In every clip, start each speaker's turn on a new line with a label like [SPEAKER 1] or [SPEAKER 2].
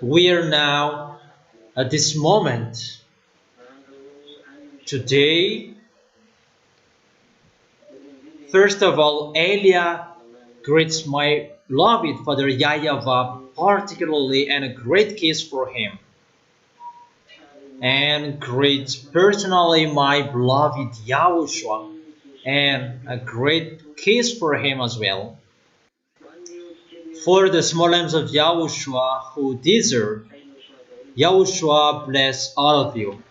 [SPEAKER 1] We are now at this moment. Today, first of all, Elia greets my beloved Father YAHVAH particularly, and a great kiss for him. And greets personally my beloved YAHOSHUA, and a great kiss for him as well. For the small lambs of YAHOSHUA who deserve, YAHOSHUA bless all of you.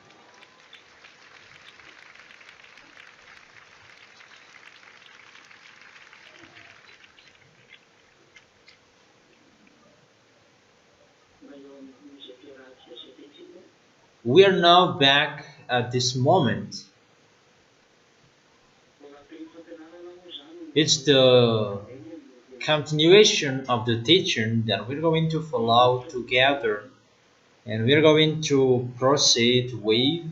[SPEAKER 1] We are now back at this moment. It's the continuation of the teaching that we're going to follow together, and we're going to proceed with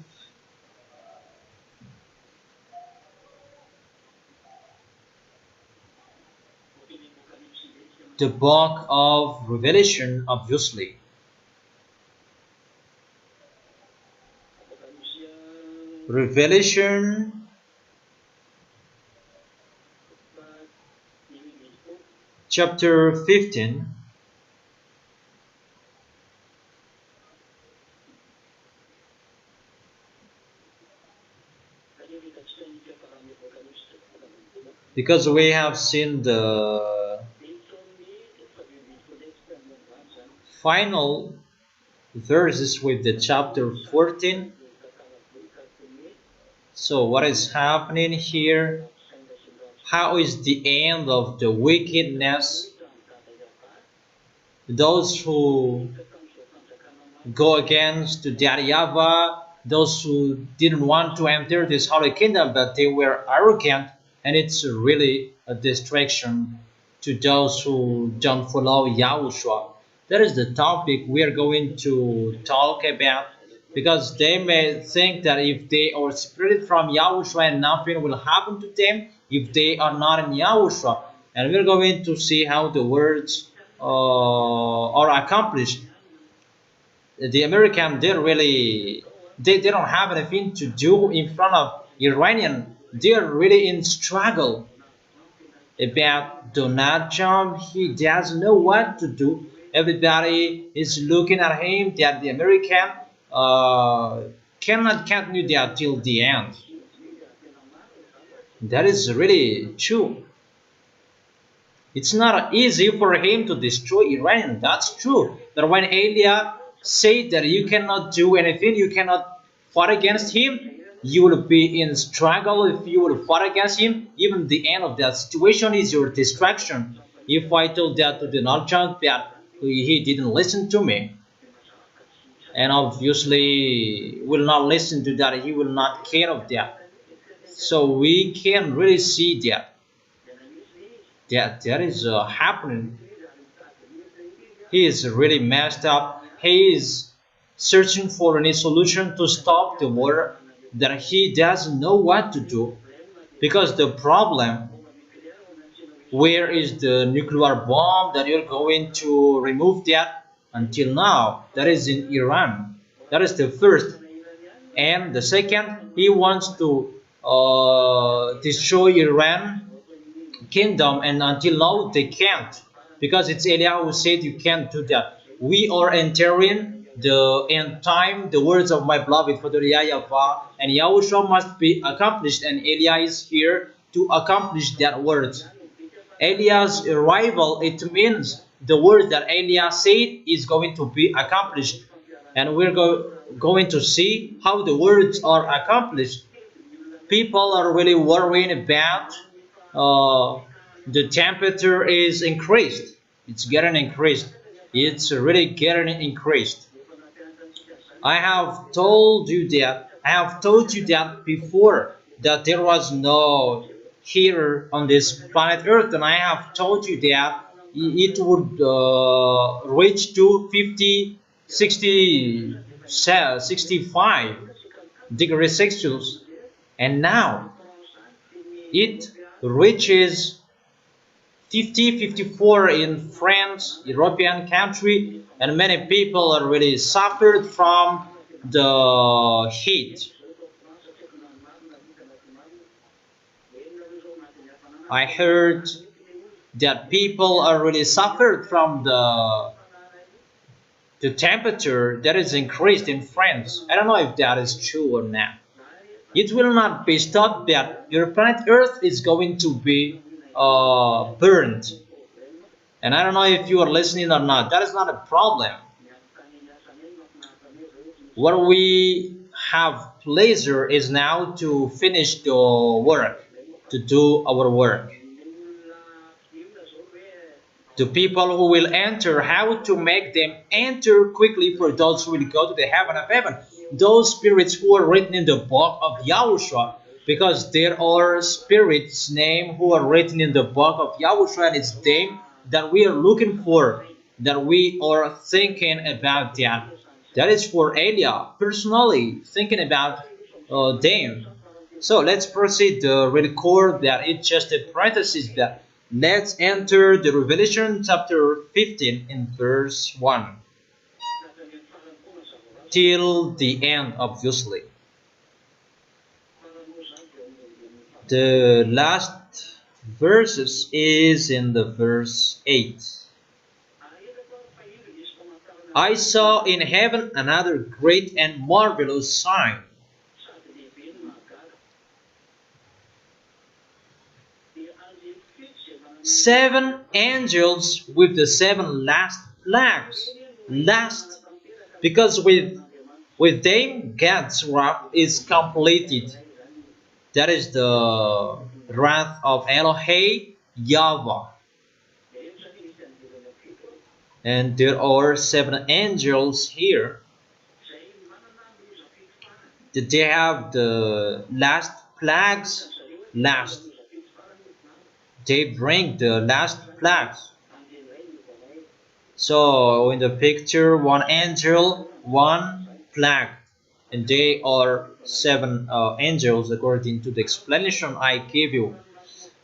[SPEAKER 1] the book of Revelation, obviously. Revelation chapter 15. Because we have seen the final verses with the chapter 14. So what is happening here? How is the end of the wickedness? Those who go against the YAHVAH, those who didn't want to enter this holy kingdom, but they were arrogant, and it's really a distraction to those who don't follow YAHOSHUA. That is the topic we are going to talk about, because they may think that if they are separated from YAHOSHUA and nothing will happen to them if they are not in YAHOSHUA. And we're going to see how the words are accomplished. The American didn't really, they don't have anything to do in front of Iranian. They're really in struggle about Donald Trump. He doesn't know what to do. Everybody is looking at him that the American cannot continue that till the end. That is really true. It's not easy for him to destroy Iran. That's true. That when Elia said that you cannot do anything, you cannot fight against him, you will be in struggle if you will fight against him. Even the end of that situation is your distraction. If I told that to Donald Trump that he didn't listen to me, and obviously will not listen to that, he will not care of that. So we can really see that is happening. He is really messed up. He is searching for any solution to stop the war, that he doesn't know what to do. Because the problem, where is the nuclear bomb that you're going to remove that? Until now, that is in Iran. That is the first. And the second, he wants to destroy Iran kingdom, and until now they can't, because it's Elia who said you can't do that. We are entering the end time, the words of my beloved Father YAHVAH, and YAHOSHUA must be accomplished, and Elia is here to accomplish that word. Elia's arrival, it means the word that Elia said is going to be accomplished, and we're going to see how the words are accomplished. People are really worrying about the temperature is increased. It's getting increased. It's really getting increased. I have told you that before, that there was no heater on this planet Earth, and I have told you that it would reach to 50, 60, 65 degrees Celsius, and now it reaches 50, 54 in France, France, European country, and many people are really suffered from the heat. I heard that people are really suffered from the temperature that is increased in France. I don't know if that is true or not. It will not be stopped that your planet Earth is going to be burned. And I don't know if you are listening or not. That is not a problem. What we have pleasure is now to finish the work, to do our work. The people who will enter, how to make them enter quickly for those who will go to the heaven of heaven. Those spirits who are written in the book of YAHOSHUA, because there are spirits named who are written in the book of YAHOSHUA, and it's them that we are looking for, that we are thinking about that. That is for Elia, personally thinking about them. So let's proceed to record that it's just a parenthesis that let's enter the Revelation chapter 15 in verse 1 till the end, obviously. The last verses is in the verse 8. I saw in heaven another great and marvelous sign. Seven angels with the seven last plagues. Last, because with them God's wrath is completed. That is the wrath of Elohim YAHVAH. And there are seven angels here. They have the last plagues. Last. They bring the last plagues. So in the picture, one angel, one plague, and they are seven angels according to the explanation I gave you.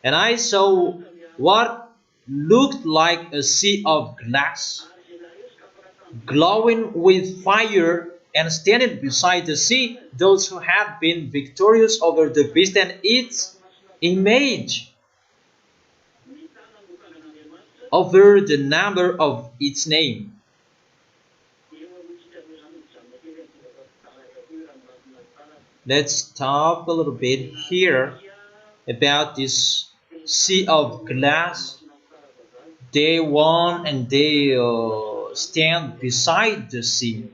[SPEAKER 1] And I saw what looked like a sea of glass, glowing with fire, and standing beside the sea, those who had been victorious over the beast and its image, over the number of its name. Let's talk a little bit here about this sea of glass. They won and they stand beside the sea.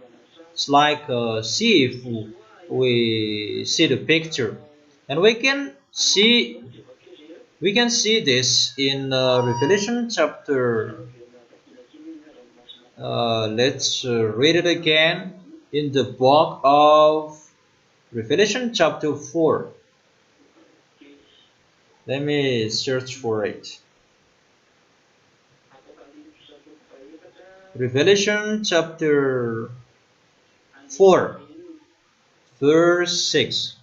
[SPEAKER 1] It's like a sea if we see the picture, and we can see this in Revelation chapter. Let's read it again in the book of Revelation chapter 4. Let me search for it. Revelation chapter 4, verse 6.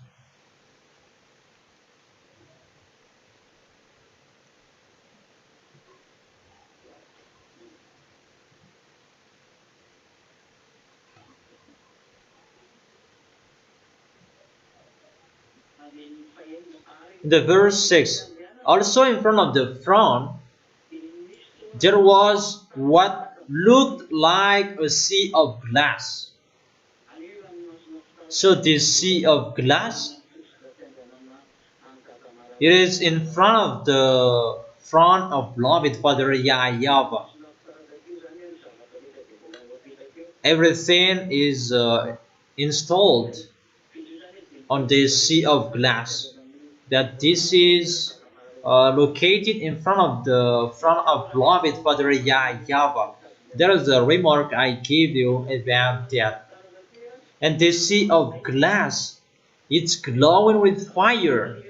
[SPEAKER 1] The verse 6. Also in front of the throne there was what looked like a sea of glass. So this sea of glass, it is in front of the throne of beloved Father YAHVAH. Everything is installed on this sea of glass. That this is located in front of the front of beloved Father YAHVAH. There is a remark I give you about that. And this sea of glass, it's glowing with fire.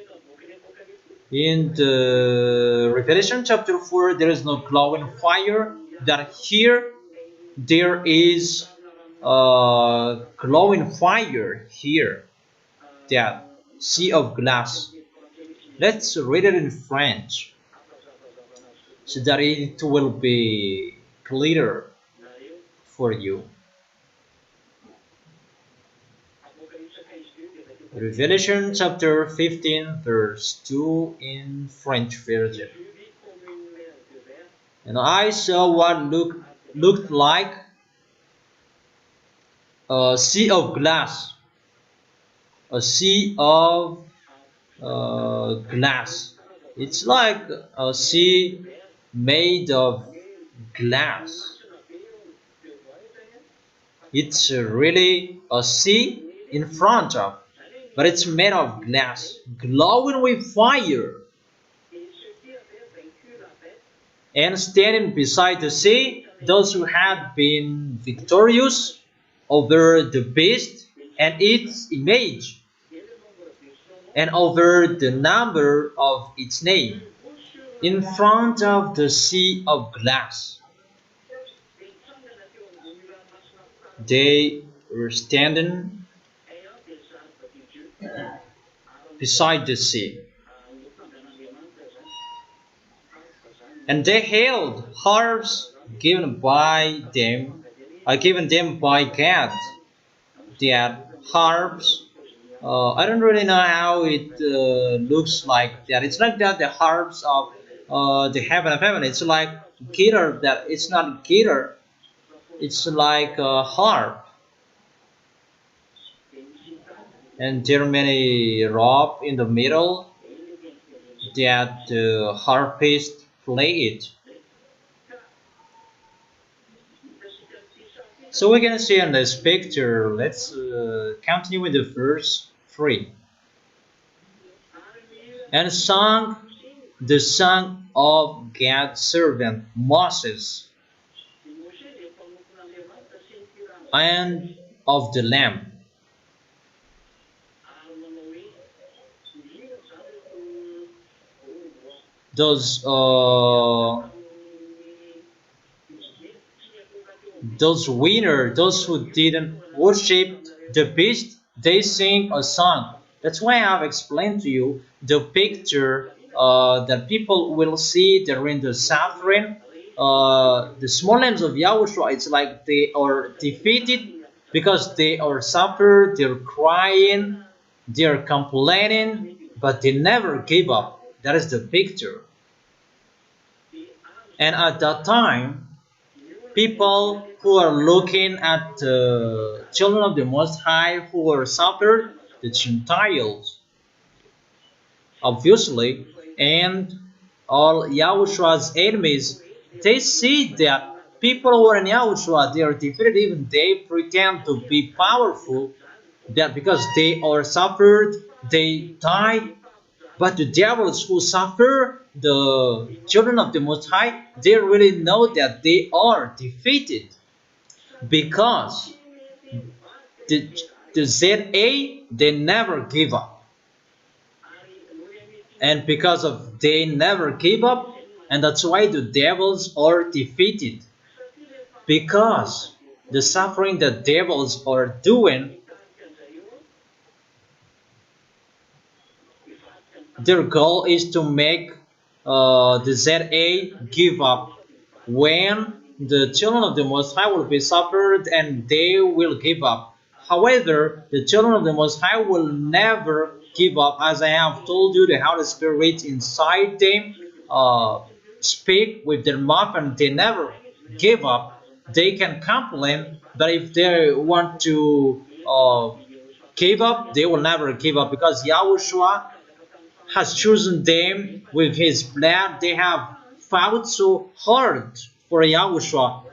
[SPEAKER 1] In the Revelation chapter 4, there is no glowing fire. That here there is glowing fire here. That sea of glass. Let's read it in French so that it will be clearer for you. Revelation chapter 15 verse 2 in French version. And I saw what looked like a sea of glass. A sea of glass. It's like a sea made of glass. It's really a sea in front of, but it's made of glass, glowing with fire. And standing beside the sea, those who had been victorious over the beast and its image, and over the number of its name, in front of the sea of glass. They were standing beside the sea, and they held harps given them by God. That harps, I don't really know how it looks like. That it's like that the harps of the heaven of heaven. It's like guitar. That it's not guitar. It's like a harp. And there are many rope in the middle that the harpist play it. So we can see in this picture. Let's continue with the verse 3. And sung the song of God's servant Moses and of the Lamb. Those winners, those who didn't worship the beast, they sing a song. That's why I've explained to you the picture that people will see during the suffering. The small lambs of Yahushua, it's like they are defeated because they are suffered, they're crying, they're complaining, but they never give up. That is the picture. And at that time, people who are looking at the children of the Most High who are suffered, the Gentiles, obviously, and all Yahushua's enemies, they see that people who are in Yahushua, they are defeated, even they pretend to be powerful, that because they are suffered, they died. But the devils who suffer, the children of the Most High, they really know that they are defeated, because the ZA, they never give up. And because of they never give up, and that's why the devils are defeated. Because the suffering that devils are doing, their goal is to make the ZA give up. When the children of the Most High will be suffered and they will give up. However, the children of the Most High will never give up. As I have told you, the Holy Spirit inside them speak with their mouth, and they never give up. They can complain, but if they want to give up, they will never give up, because Yahushua has chosen them with his blood. They have fought so hard for Yahushua,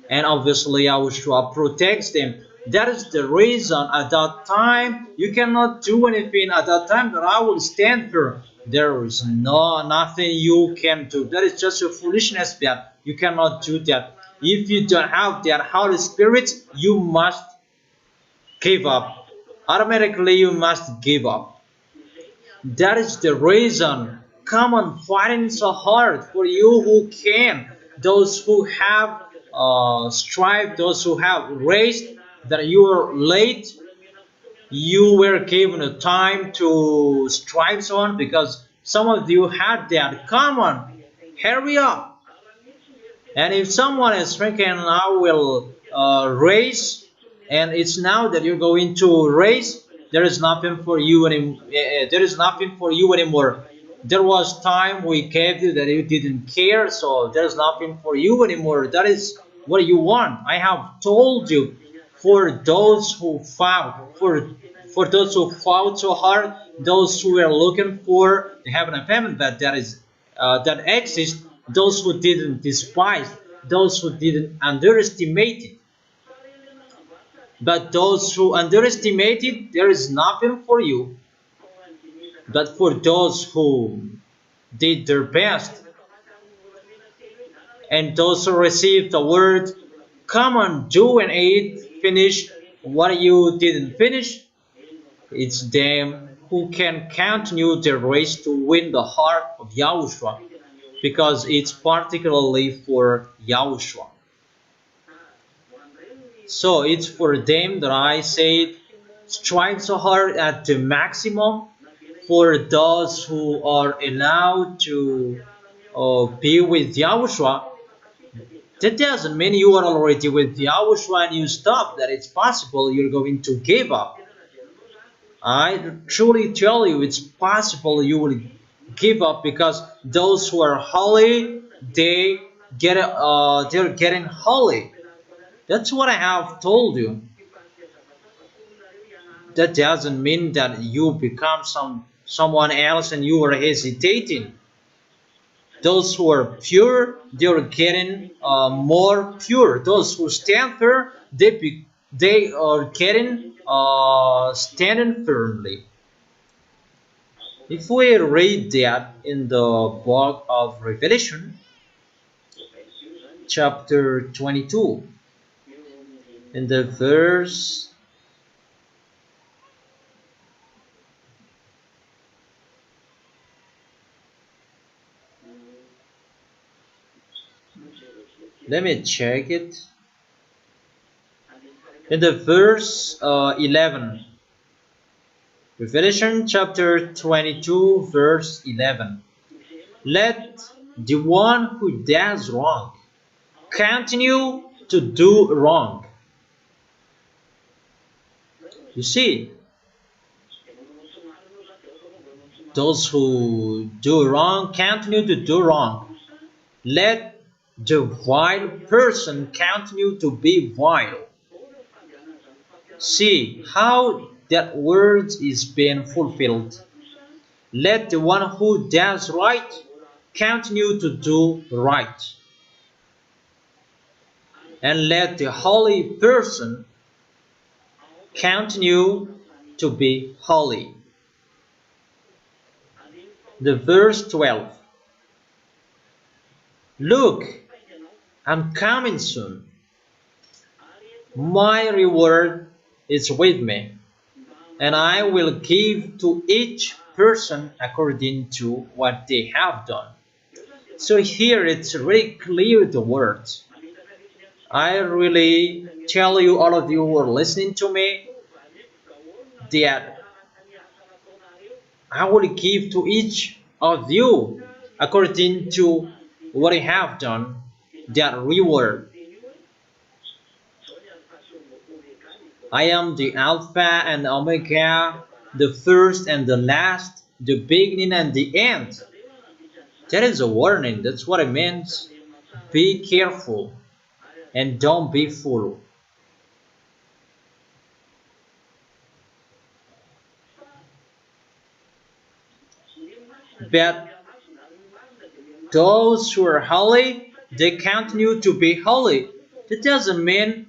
[SPEAKER 1] and obviously Yahushua protects them. That is the reason at that time you cannot do anything. At that time that I will stand firm. There is nothing you can do. That is just a foolishness that you cannot do that. If you don't have that Holy Spirit, you must give up. Automatically you must give up. That is the reason. Come on, fighting so hard for you who can. Those who have strived, those who have raced, that you are late. You were given a time to strive so on, because some of you had that. Come on, hurry up. And if someone is drinking, I will raise, and it's now that you're going to raise, there is nothing for you anymore. There is nothing for you anymore. There was time we gave you that you didn't care, so there's nothing for you anymore. That is what you want. I have told you, for those who fought, for those who fought so hard, those who were looking for the heaven and heaven that exists, those who didn't despise, those who didn't underestimate it. But those who underestimate it, there is nothing for you. But for those who did their best, and those who received the word, come on, do and eat, finish what you didn't finish, it's them who can continue their race to win the heart of Yahushua, because it's particularly for Yahushua. So it's for them that I say, strive so hard at the maximum. For those who are allowed to be with Yahushua, that doesn't mean you are already with Yahushua and you stop, that it's possible you're going to give up. I truly tell you, it's possible you will give up, because those who are holy, they're getting holy. That's what I have told you. That doesn't mean that you become someone else and you are hesitating. Those who are pure, they're getting more pure. Those who stand firm, they are getting standing firmly. If we read that in the book of Revelation, chapter 22, in the verse, let me check it, in the verse 11, Revelation chapter 22, verse 11. Let the one who does wrong continue to do wrong. You see, those who do wrong continue to do wrong. Let the vile person continue to be vile. See how that word is being fulfilled. Let the one who does right continue to do right. And let the holy person continue to be holy. The verse 12. Look, I'm coming soon. My reward is with me, and I will give to each person according to what they have done. So here it's really clear, the words. I really tell you, all of you who are listening to me, that I will give to each of you according to what I have done, that reward. I am the Alpha and Omega, the first and the last, the beginning and the end. That is a warning. That's what it means. Be careful and don't be fooled. But those who are holy, they continue to be holy. That doesn't mean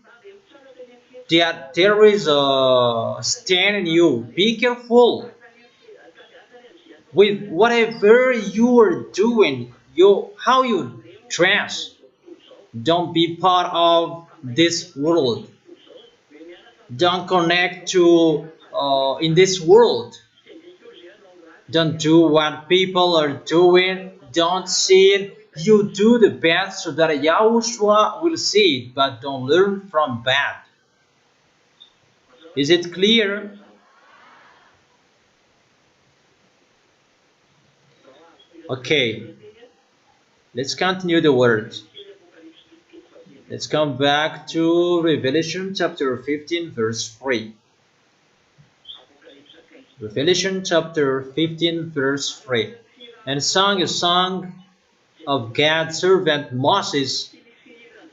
[SPEAKER 1] that there is a stand in you. Be careful with whatever you are doing, how you dress. Don't be part of this world. Don't connect to in this world. Don't do what people are doing. Don't see it. You do the best so that Yahushua will see it, but don't learn from bad. Is it clear? Okay, let's continue the words. Let's come back to Revelation chapter 15 verse 3. Revelation chapter 15 verse 3. And sung a song of God's servant Moses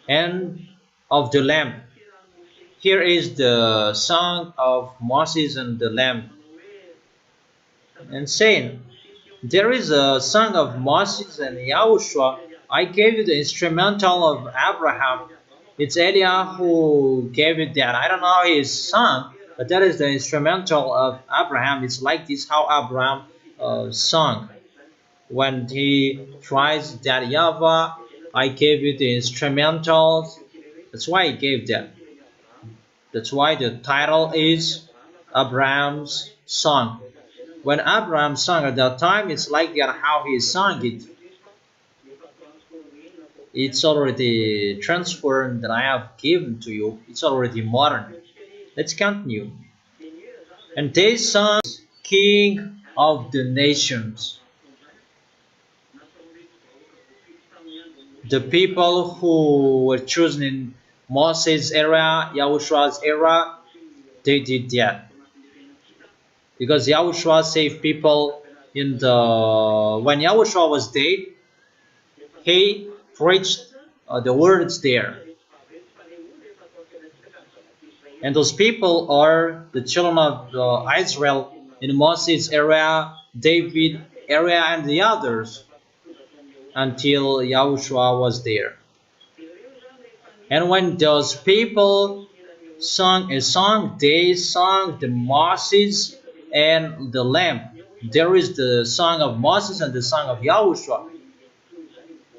[SPEAKER 1] and of the Lamb. Here is the song of Moses and the Lamb. And saying, there is a song of Moses and Yahushua. I gave you the instrumental of Abraham. It's Eliah who gave it that. I don't know his song, but that is the instrumental of Abraham. It's like this how Abraham sung. When he tries that YAHVAH, I gave you the instrumentals. That's why he gave that. That's why the title is Abraham's Song. When Abraham sang at that time, it's like that how he sang it. It's already transferred that I have given to you. It's already modern. Let's continue. And they sang King of the Nations. The people who were chosen in Moses' era, Yahushua's era, they did that. Because Yahushua saved people in the... When Yahushua was dead, he preached the words there. And those people are the children of Israel in Moses' era, David era, and the others, until Yahushua was there. And when those people sung a song, they sung the Moses and the Lamb. There is the song of Moses and the song of Yahushua.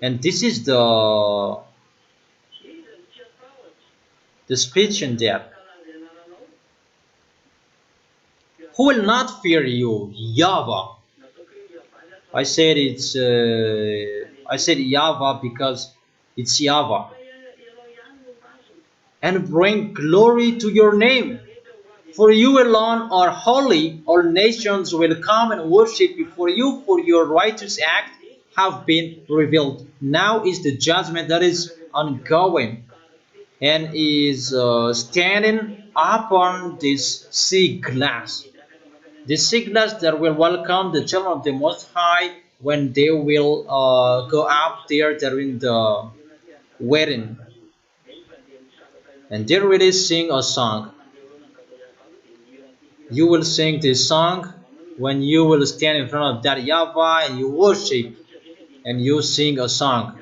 [SPEAKER 1] And this is the speech in that. Who will not fear you, YAHVAH? I said YAHVAH because it's YAHVAH. And bring glory to your name. For you alone are holy. All nations will come and worship before you, for your righteous acts have been revealed. Now is the judgment that is ongoing and is standing upon this sea glass. The sea glass that will welcome the children of the Most High when they will go up there during the wedding. And they really sing a song. You will sing this song when you will stand in front of that YAHVAH and you worship and you sing a song.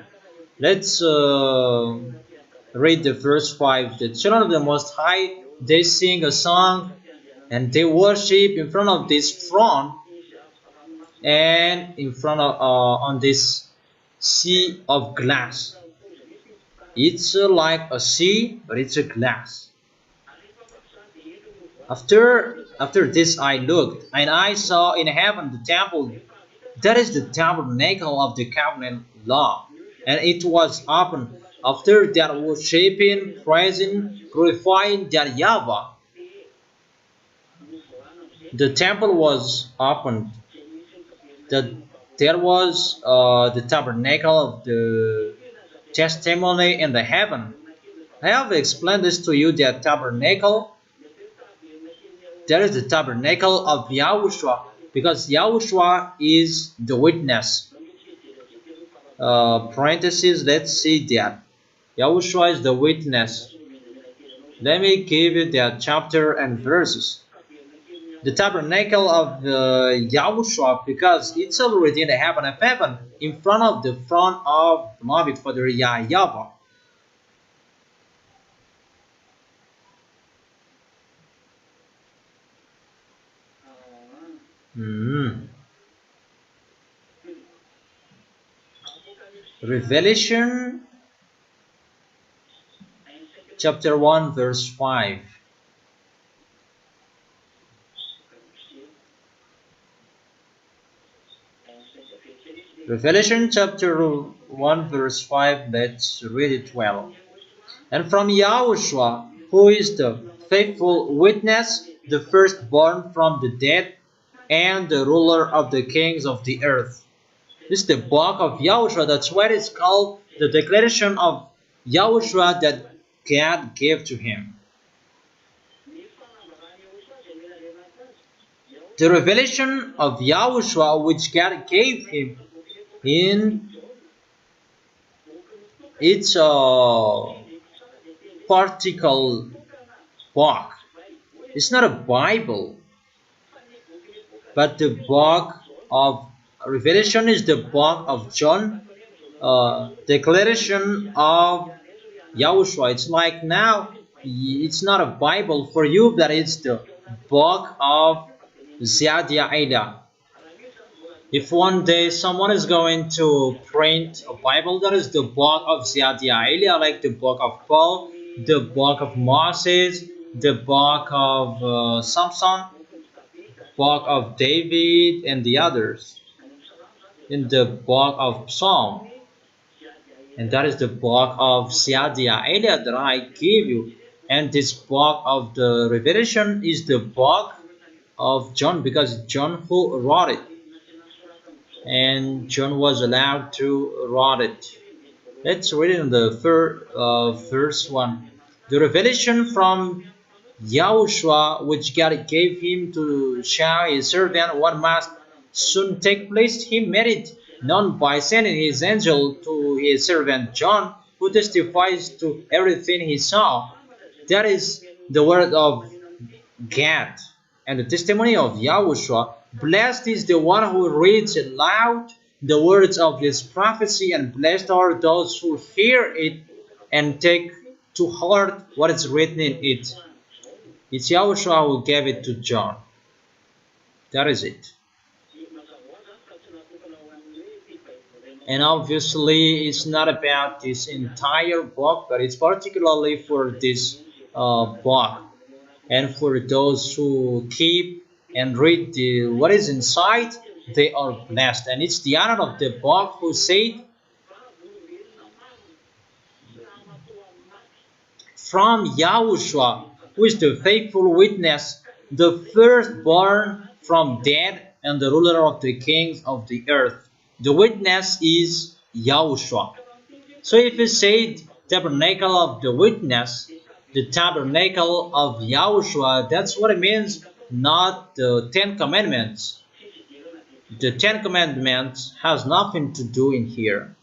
[SPEAKER 1] Let's read the verse 5. The children of the Most High, they sing a song and they worship in front of this throne and in front of on this sea of glass. It's like a sea, but it's a glass. After this I looked, and I saw in heaven the temple, that is the tabernacle of the covenant law, and it was open. After that worshiping, praising, glorifying that YAHVAH. The temple was opened. There was the tabernacle of the testimony in the heaven. I have explained this to you, that tabernacle. There is the tabernacle of Yahushua, because Yahushua is the witness. Parentheses, let's see that. Yahushua is the witness. Let me give you that chapter and verses. The tabernacle of Yahushua, because it's already in the heaven of heaven, in front of the throne of beloved Father YAHVAH. Revelation chapter 1 verse 5. Revelation chapter 1 verse 5, let's read it well. And from Yahushua, who is the faithful witness, the firstborn from the dead, and the ruler of the kings of the earth. This is the book of Yahushua. That's why it's called the Declaration of Yahushua that God gave to him. The revelation of Yahushua which God gave him in its particle book. It's not a Bible, but the book of Revelation is the book of John, declaration of Yahushua. It's like now, it's not a Bible for you, but it's the book of Ziyadiah. If one day someone is going to print a Bible, that is the book of Ziyadiah, like the book of Paul, the book of Moses, the book of Samson, book of David, and the others, in the book of Psalm. And that is the book of Ziyadiah that I give you. And this book of the Revelation is the book of John, because John who wrote it. And John was allowed to write it. Let's read it in the first one. The revelation from Yahushua which God gave him to show his servant what must soon take place, he made it known by sending his angel to his servant John, who testifies to everything he saw. That is the word of God and the testimony of Yahushua. Blessed is the one who reads aloud the words of this prophecy, and blessed are those who hear it and take to heart what is written in it. It's Yahushua who gave it to John. That is it. And obviously it's not about this entire book, but it's particularly for this book. And for those who keep and read what is inside, they are blessed. And it's the honor of the book who said, from Yahushua, who is the faithful witness, the firstborn from dead and the ruler of the kings of the earth. The witness is Yahushua. So if you say tabernacle of the witness, the tabernacle of Yahushua, that's what it means, not the 10 Commandments. The 10 Commandments has nothing to do in here.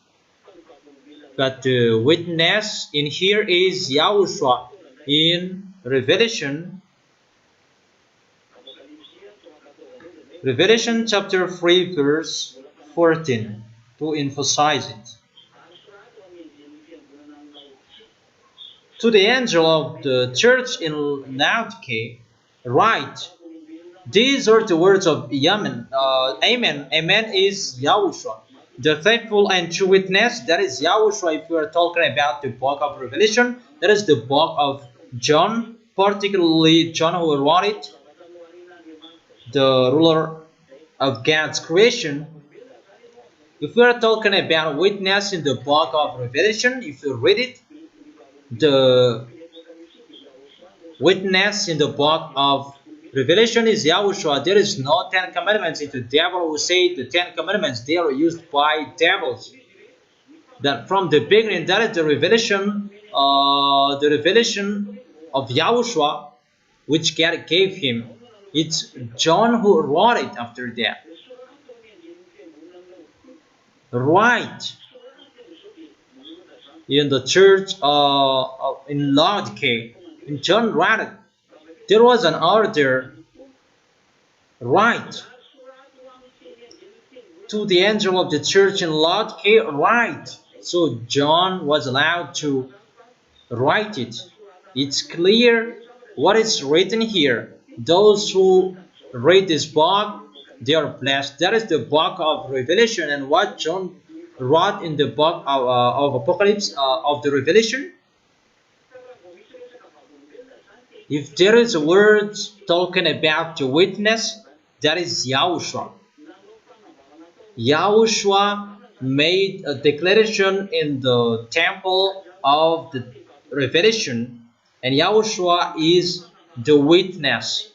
[SPEAKER 1] But the witness in here is Yahushua in Revelation chapter 3 verse 14 to emphasize it. To the angel of the church in Laodicea, write, these are the words of Amen. Amen. Amen is Yahushua, the faithful and true witness. That is Yahushua. If you are talking about the book of Revelation, that is the book of John, particularly John who wrote it, the ruler of God's creation. If we are talking about witness in the book of Revelation, if you read it, the witness in the book of Revelation is Yahushua. There is no 10 commandments. It's the devil who said the 10 commandments, they are used by devils. That from the beginning, that is the revelation of Yahushua, which God gave him. It's John who wrote it after that. Right. In the church in Laodicea, in John wrote it. There was an order, right, to the angel of the church in Laodicea, right. So John was allowed to write it. It's clear what is written here. Those who read this book, they are blessed. That is the book of Revelation, and what John wrote in the book of Apocalypse of the Revelation. If there is a word talking about the witness, that is Yahushua. Yahushua made a declaration in the temple of the Revelation, and Yahushua is the witness.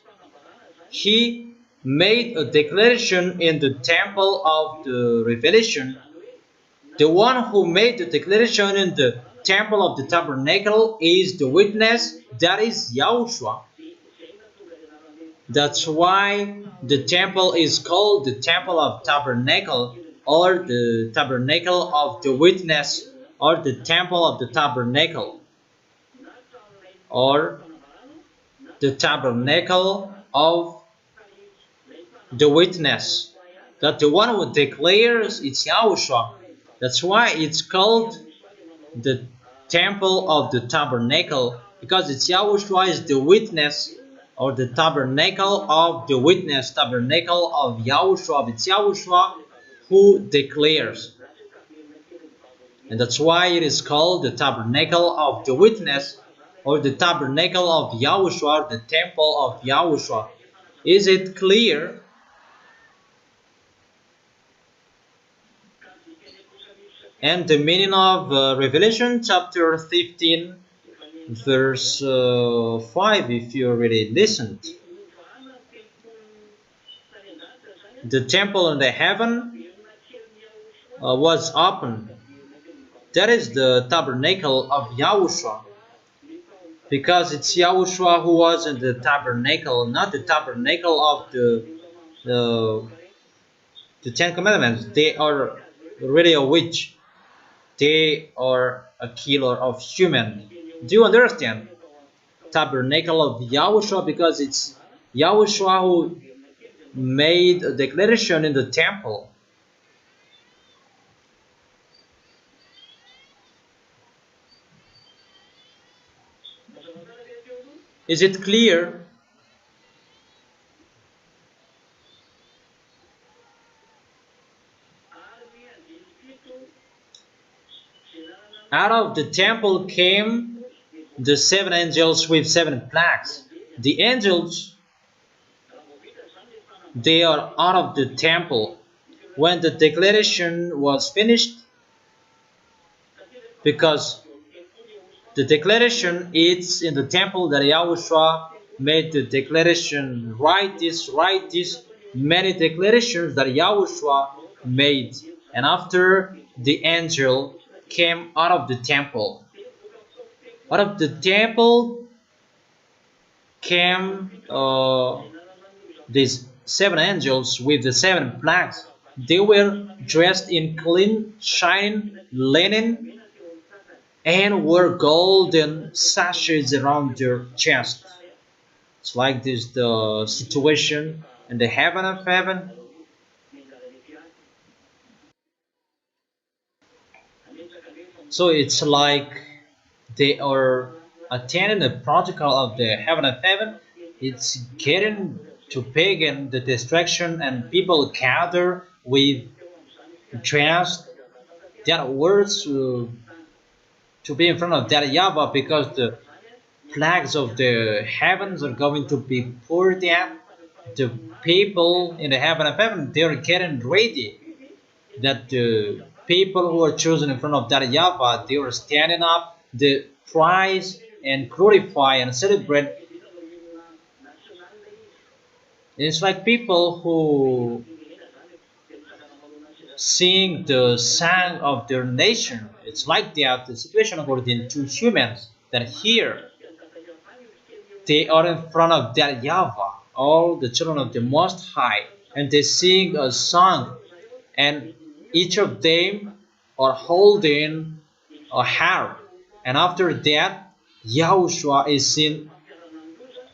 [SPEAKER 1] He made a declaration in the temple of the Revelation. The one who made the declaration in the temple of the tabernacle is the witness, that is Yahushua. That's why the temple is called the temple of tabernacle, or the tabernacle of the witness, or the temple of the tabernacle, or the tabernacle of the witness. That the one who declares it's Yahushua. That's why it's called the temple of the tabernacle, because it's Yahushua is the witness, or the tabernacle of the witness, tabernacle of Yahushua. It's Yahushua who declares, and that's why it is called the tabernacle of the witness, or the tabernacle of Yahushua, the temple of Yahushua. Is it clear? And the meaning of Revelation chapter 15 verse 5, if you already listened. The temple in the heaven was open. That is the tabernacle of Yahushua, because it's Yahushua who was in the tabernacle, not the tabernacle of the Ten Commandments. They are really a witch. They are a killer of human. Do you understand? Tabernacle of Yahushua, because it's Yahushua who made a declaration in the temple. Is it clear? Out of the temple came the 7 angels with 7 plagues. The angels, they are out of the temple when the declaration was finished, because the declaration is in the temple that Yahushua made the declaration, write this, many declarations that Yahushua made. And after the angel came out of the temple. Out of the temple came these 7 angels with the 7 plagues. They were dressed in clean, shining linen, and wore golden sashes around their chest. It's like this the situation in the heaven of heaven. So it's like they are attending the protocol of the heaven of heaven. It's getting to pagan the distraction, and people gather with dressed that words to be in front of that YAHVAH, because the plagues of the heavens are going to be poured down. The people in the heaven of heaven, they're getting ready, that the people who are chosen in front of that YAHVAH, they are standing up, they praise and glorify and celebrate. It's like people who sing the song of their nation. It's like that, the situation according to humans, that here they are in front of that YAHVAH, all the children of the Most High, and they sing a song, and each of them are holding a harp. And after that, Yahushua is seen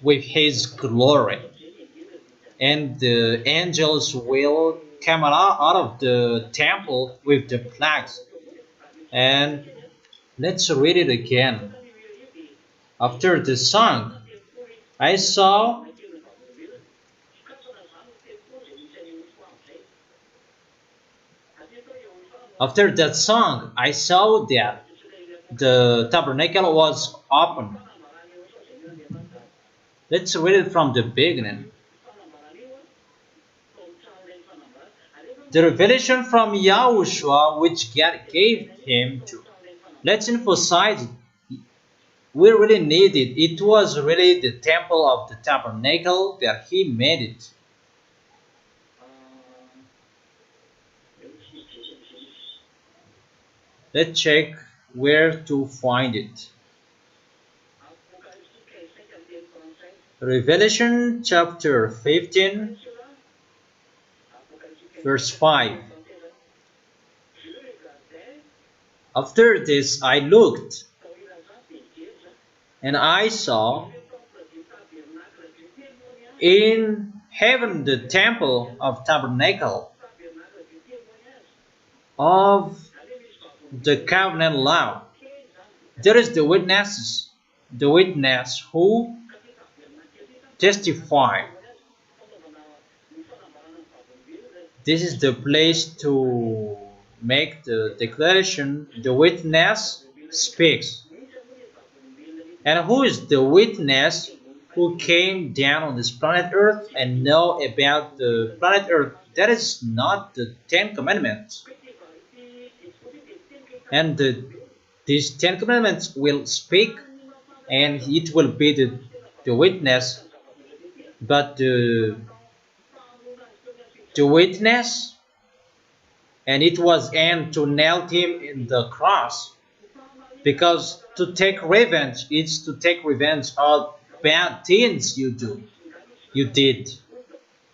[SPEAKER 1] with his glory, and the angels will come out of the temple with the plagues. And let's read it again. After the song, I saw after that song, I saw that the tabernacle was open. Let's read it from the beginning. The revelation from Yahushua which God gave him to. Let's emphasize it. We really need it. It was really the temple of the tabernacle that he made it. Let's check where to find it. Revelation chapter 15, verse 5. After this I looked, and I saw in heaven the temple of tabernacle of the covenant law. There is the witnesses, the witness who testify. This is the place to make the declaration. The witness speaks. And who is the witness who came down on this planet Earth and know about the planet Earth? That is not the Ten Commandments. And these Ten Commandments will speak, and it will be the witness. But the witness, and it was aimed to nail him in the cross, because to take revenge is to take revenge of bad things you did.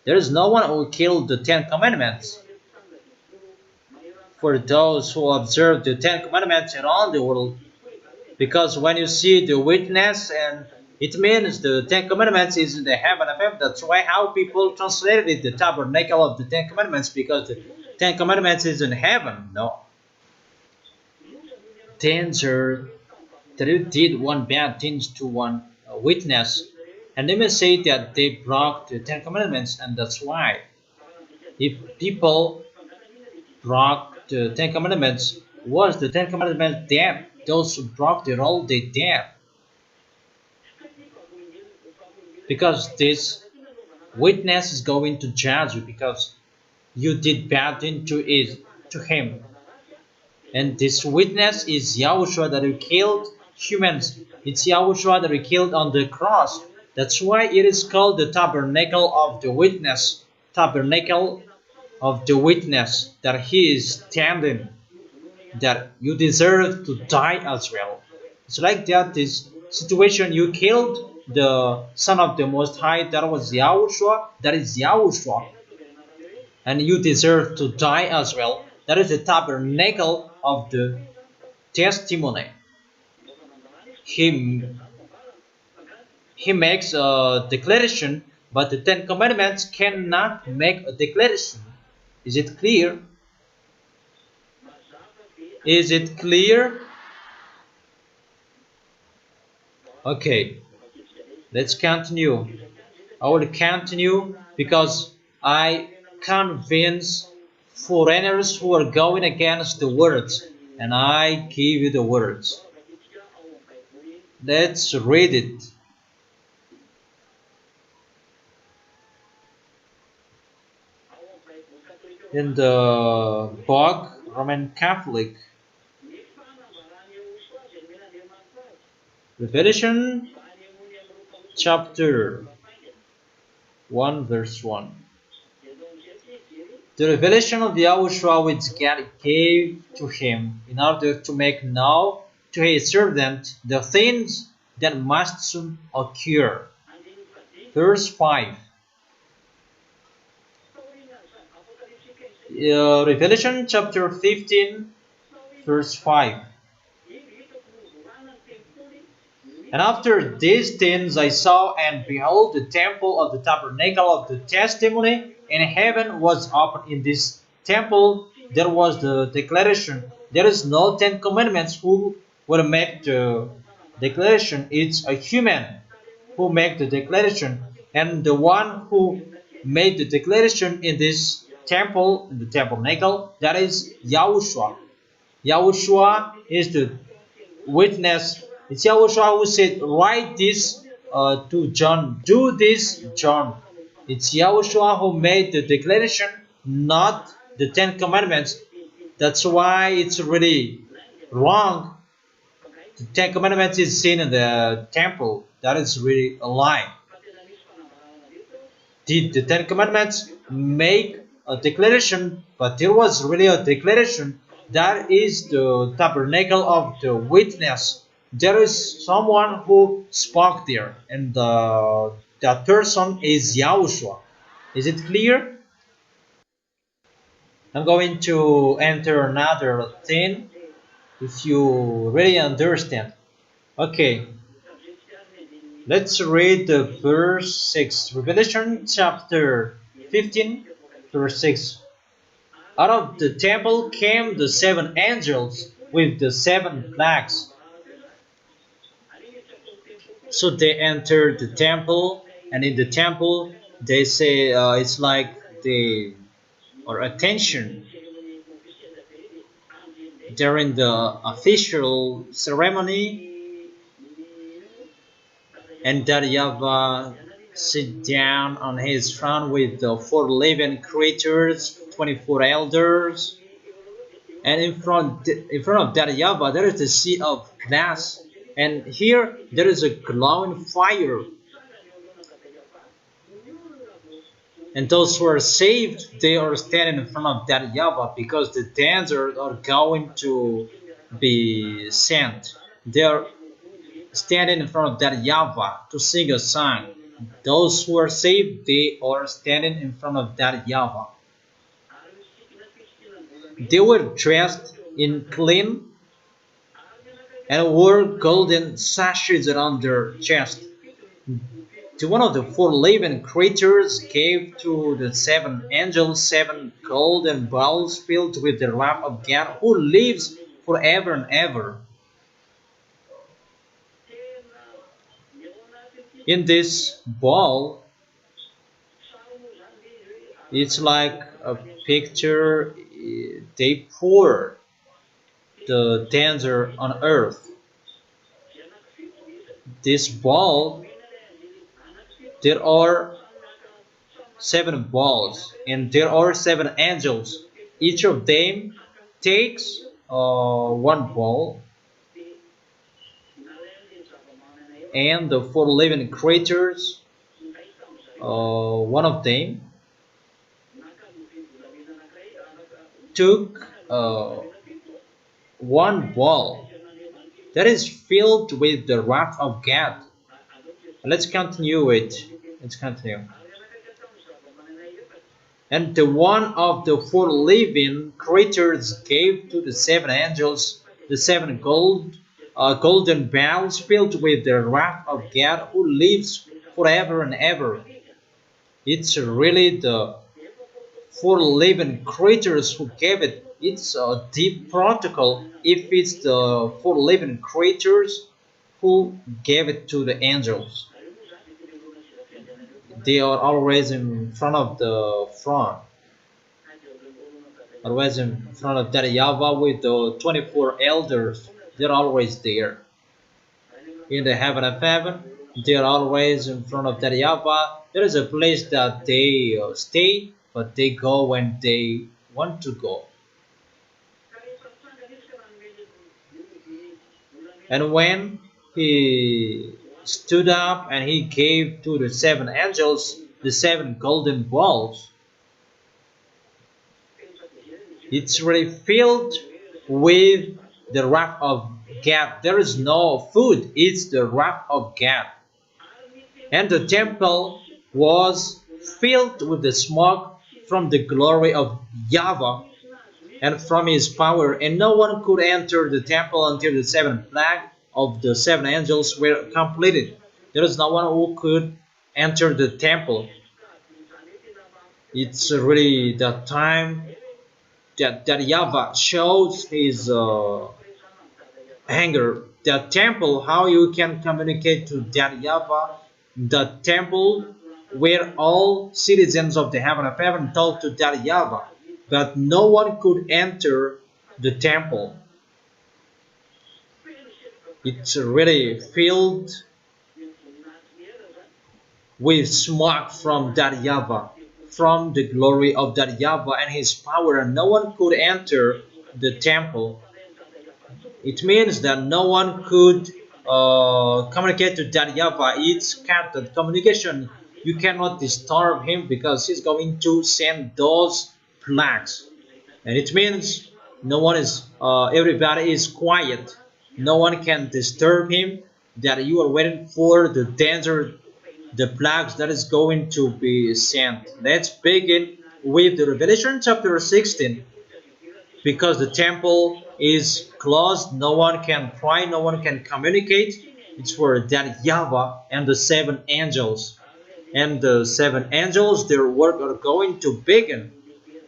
[SPEAKER 1] There is no one who killed the Ten Commandments. For those who observe the Ten Commandments around the world, because when you see the witness, and it means the Ten Commandments is in the heaven of heaven. That's why how people translated it, the tabernacle of the Ten Commandments, because the Ten Commandments is in heaven. No. Danger that you did one bad thing to one witness, and they may say that they broke the Ten Commandments, and that's why if people broke the Ten Commandments, was the Ten Commandments dead? Those who broke the rule, they dead. Because this witness is going to judge you because you did bad thing to him. And this witness is Yahushua that he killed humans. It's Yahushua that he killed on the cross. That's why it is called the tabernacle of the witness. Tabernacle of the witness, that he is standing, that you deserve to die as well. It's like that, this situation, you killed the Son of the Most High, that was Yahushua, that is Yahushua, and you deserve to die as well. That is the tabernacle of the testimony. He makes a declaration, but the Ten Commandments cannot make a declaration. Is it clear? Is it clear? Okay, let's continue. I will continue because I convince foreigners who are going against the words, and I give you the words. Let's read it. In the book Roman Catholic, Revelation chapter 1 verse 1. The revelation of Yahushua which God gave to him in order to make known to his servant the things that must soon occur. Verse 5. Revelation chapter 15 verse 5. And after these things I saw, and behold, the temple of the tabernacle of the testimony in heaven was opened. In this temple there was the declaration. There is no Ten Commandments who will make the declaration. It's a human who make the declaration, and the one who made the declaration in this temple, in the tabernacle, that is Yahushua. Yahushua is the witness. It's Yahushua who said, write this to John, do this, John. It's Yahushua who made the declaration, not the Ten Commandments. That's why it's really wrong. The Ten Commandments is seen in the temple. That is really a lie. Did the Ten Commandments make a declaration? But there was really a declaration That is the tabernacle of the witness. There is someone who spoke there, and that person is Yahushua. Is it clear? I'm going to enter another thing if you really understand. Okay, let's read the verse 6. Revelation chapter 15, verse 6. Out of the temple came the seven angels with the seven plagues. So they entered the temple, and in the temple, they say it's like they or attention during the official ceremony, and that YAHVAH sit down on his throne with the four living creatures, 24 elders, and in front of that YAHVAH there is a sea of glass, and here there is a glowing fire. And those who are saved, they are standing in front of that YAHVAH because the dancers are going to be sent. They are standing in front of that YAHVAH to sing a song. Those who are saved, they are standing in front of that YAHVAH. They were dressed in clean and wore golden sashes around their chest. To one of the four living creatures gave to the seven angels seven golden bowls filled with the wrath of God, who lives forever and ever. In this bowl, it's like a picture. They pour the danger on earth. This bowl, there are seven balls, and there are seven angels. Each of them takes one ball, and the four living creatures, one of them took one ball that is filled with the wrath of God. Let's continue it. Let's continue. And the one of the four living creatures gave to the seven angels the seven golden bowls filled with the wrath of God, who lives forever and ever. It's really the four living creatures who gave it. It's a deep protocol if it's the four living creatures who gave it to the angels. They are always in front of the throne, always in front of that YAHVAH with the 24 elders. They're always there. In the heaven of heaven, they're always in front of that YAHVAH. There is a place that they stay, but they go when they want to go. And when he stood up and he gave to the seven angels the seven golden balls, it's really filled with the wrath of God. There is no food, it's the wrath of God. And the temple was filled with the smoke from the glory of YAHVAH and from his power, and no one could enter the temple until the seven plagues of the seven angels were completed. There is no one who could enter the temple. It's really the time that YAHVAH shows his anger. The temple, how you can communicate to that YAHVAH, the temple where all citizens of the heaven of heaven talk to that YAHVAH, but no one could enter the temple. It's really filled with smoke from that YAHVAH, from the glory of that YAHVAH and his power, and no one could enter the temple. It means that no one could communicate to that YAHVAH. It's cut the communication. You cannot disturb him because he's going to send those plagues. And it means No one is, everybody is quiet. No one can disturb him. That you are waiting for the danger, the plagues that is going to be sent. Let's begin with the Revelation chapter 16. Because the temple is closed, no one can pray, no one can communicate. It's for that YAHVAH and the seven angels. And the seven angels, their work are going to begin.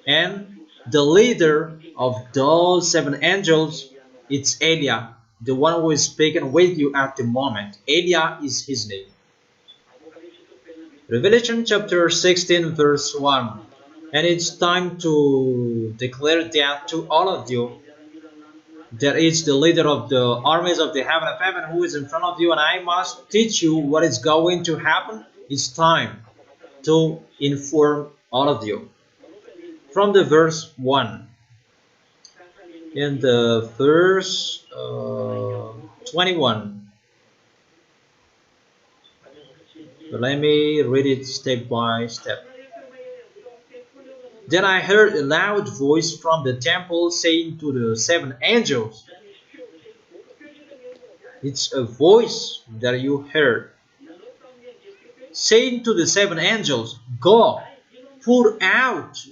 [SPEAKER 1] And the leader of those seven angels, it's Eliah, the one who is speaking with you at the moment. Eliah is his name. Revelation chapter 16 verse 1. And it's time to declare that to all of you. There is the leader of the armies of the heaven of heaven who is in front of you, and I must teach you what is going to happen. It's time to inform all of you. From the verse 1. In the verse 21. Let me read it step by step. Then I heard a loud voice from the temple saying to the seven angels. It's a voice that you heard. Saying to the seven angels, go, pour out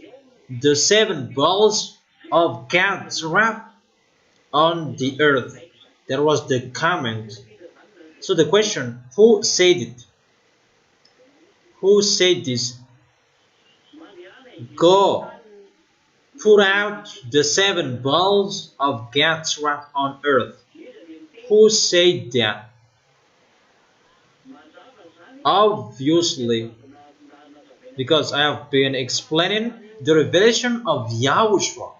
[SPEAKER 1] the seven bowls of God's wrath on the earth. That was the comment. So the question, who said it? Who said this? Go, pour out the seven bowls of God's wrath on earth. Who said that? Obviously, because I have been explaining the revelation of YAHOSHUA.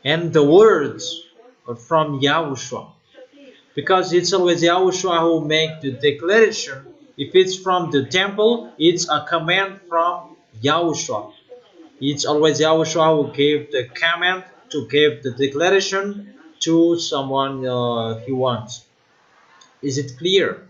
[SPEAKER 1] And the words are from YAHOSHUA. Because it's always YAHOSHUA who makes the declaration. If it's from the temple, it's a command from YAHOSHUA. It's always YAHOSHUA who gave the command to give the declaration to someone he wants. Is it clear?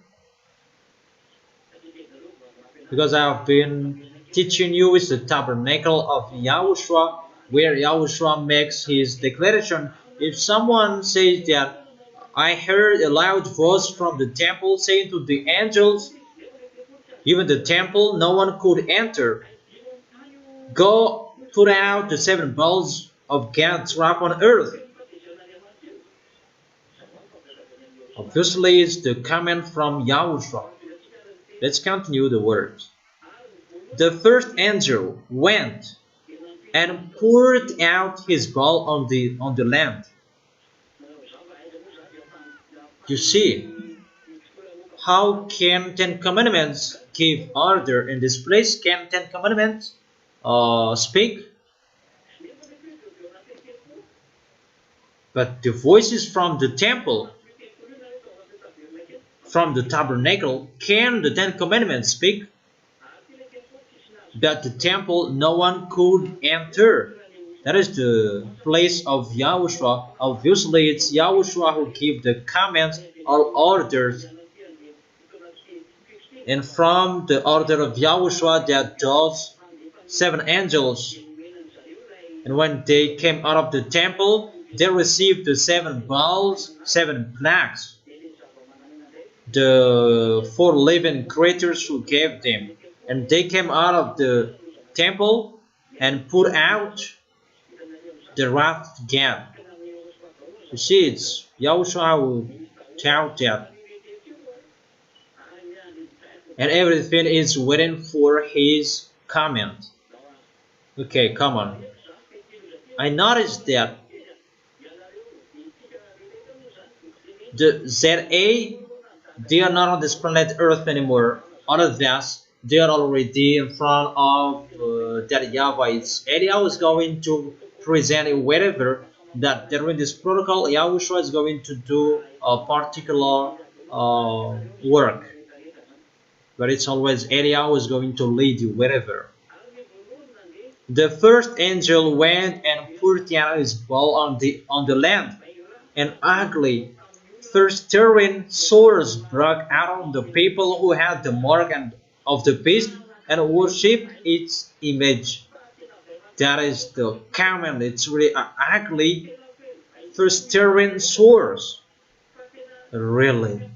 [SPEAKER 1] Because I have been teaching you is the tabernacle of YAHOSHUA, where YAHOSHUA makes his declaration. If someone says that I heard a loud voice from the temple saying to the angels, even the temple, no one could enter. Go, put out the seven bowls of God's wrath on earth. Obviously, it's the comment from YAHOSHUA. Let's continue the words. The first angel went and poured out his bowl on the land. You see, how can 10 Commandments give order in this place? Can 10 Commandments speak? But the voices from the temple, from the tabernacle, can the 10 Commandments speak? But the temple, no one could enter. That is the place of YAHOSHUA. Obviously, it's YAHOSHUA who gives the commands or orders. And from the order of YAHOSHUA, that those seven angels, and when they came out of the temple, they received the seven bowls, seven plagues, the four living creatures who gave them. And they came out of the temple and put out the wrath of God. You see, it's YAHOSHUA who taught that. And everything is waiting for his comment. Okay, come on. I noticed that the ZA, they are not on this planet Earth anymore. Other than they are already in front of that YAHVAH. Eliah is going to present it wherever that during this protocol, YAHOSHUA is going to do a particular work. But it's always Eliah who is going to lead you wherever. The first angel went and poured out his bowl on the land, and ugly, thirst-stirring sores broke out on the people who had the mark of the beast and worshipped its image. That is the common. It's really ugly festering sores. Really.